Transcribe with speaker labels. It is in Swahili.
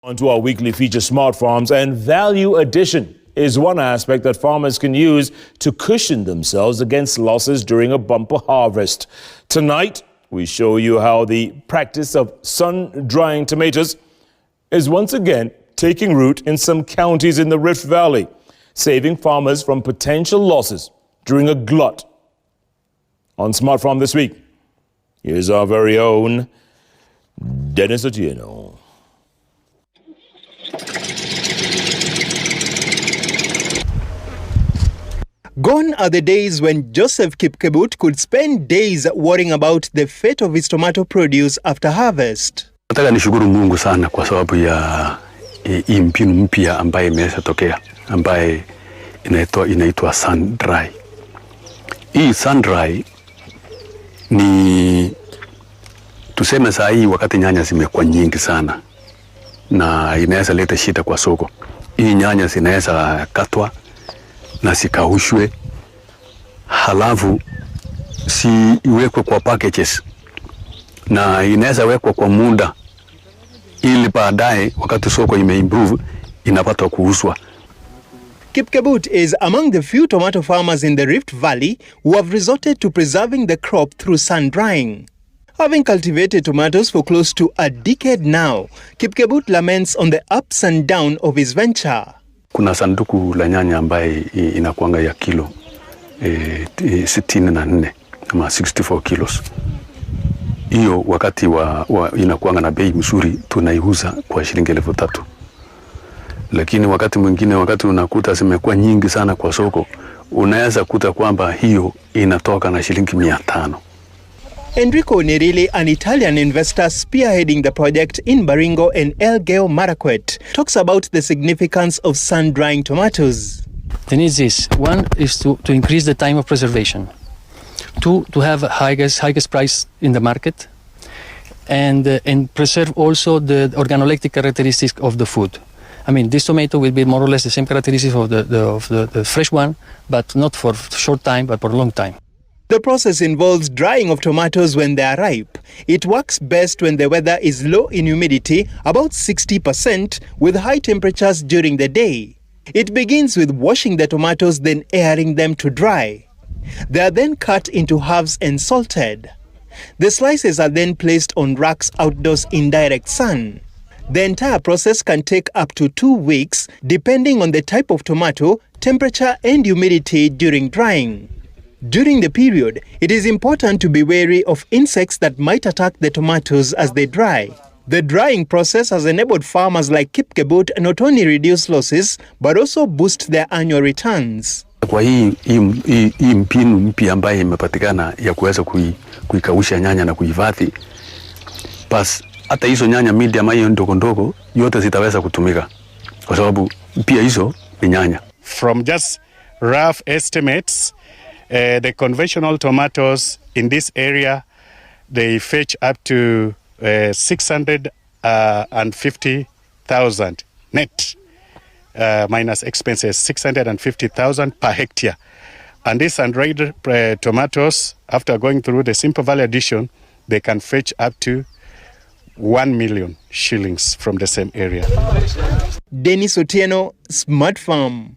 Speaker 1: On to our weekly feature, Smart Farms, and value addition is one aspect that farmers can use to cushion themselves against losses during a bumper harvest. Tonight, we show you how the practice of sun-drying tomatoes is once again taking root in some counties in the Rift Valley, saving farmers from potential losses during a glut. On Smart Farm this week, here's our very own Dennis Otieno.
Speaker 2: Gone are the days when Joseph Kipkebut could spend days worrying about the fate of his tomato produce after harvest.
Speaker 3: Nataka nishukuru Mungu sana kwa sababu ya hii mbinu mpya ambaye imeweza tokea, ambaye inaitwa sun dry. Hii sun dry ni tuseme saa hii wakati nyanya zimekuwa nyingi sana na inaweza leta shida kwa soko. Hii nyanya zinaweza katwa na zikaushwe, halafu iwekwe kwa packages na inaweza wekwa kwa muda ili baadaye wakati soko imeimprove inapata kuuzwa.
Speaker 2: Kipkebut is among the few tomato farmers in the Rift Valley who have resorted to preserving the crop through sun drying. Having cultivated tomatoes for close to a decade now, Kipkebut laments on the ups and downs of his venture.
Speaker 3: Kuna sanduku la nyanya ambaye inakuanga ya kilo 64 ama 64 kilos. Hiyo wakati inakuanga na bei mzuri tunaiuza kwa shilingi 3,000. Lakini wakati mwingine wakati unakuta zimekuwa nyingi sana kwa soko, unaweza kuta kwamba hiyo inatoka na shilingi 500.
Speaker 2: Enrico Nerilli, an Italian investor spearheading the project in Baringo and El Geo Marakwet, talks about the significance of sun-drying tomatoes.
Speaker 4: The need is, one is to increase the time of preservation. Two, to have highest price in the market, and preserve also the organoleptic characteristics of the food. I mean, this tomato will be more or less the same characteristics of the fresh one, but not for short time, but for a long time.
Speaker 2: The process involves drying of tomatoes when they are ripe. It works best when the weather is low in humidity, about 60%, with high temperatures during the day. It begins with washing the tomatoes, then airing them to dry. They are then cut into halves and salted. The slices are then placed on racks outdoors in direct sun. The entire process can take up to 2 weeks, depending on the type of tomato, temperature, and humidity during drying. During the period, it is important to be wary of insects that might attack the tomatoes as they dry. The drying process has enabled farmers like Kipkebut not only reduce losses, but also boost their annual returns.
Speaker 3: Kwa hii mbinu mpya ambayo imepatikana ya kuweza kuikausha nyanya na kuhifadhi, basi hata hizo nyanya medium hiyo ndogo ndogo yote zitaweza kutumika kwa sababu pia hizo ni nyanya.
Speaker 5: From just rough estimates, the conventional tomatoes in this area, they fetch up to 650,000 net, minus expenses, 650,000 per hectare. And these sun-dried tomatoes, after going through the simple value addition, they can fetch up to 1 million shillings from the same area.
Speaker 2: Dennis Otieno, Smart Farm.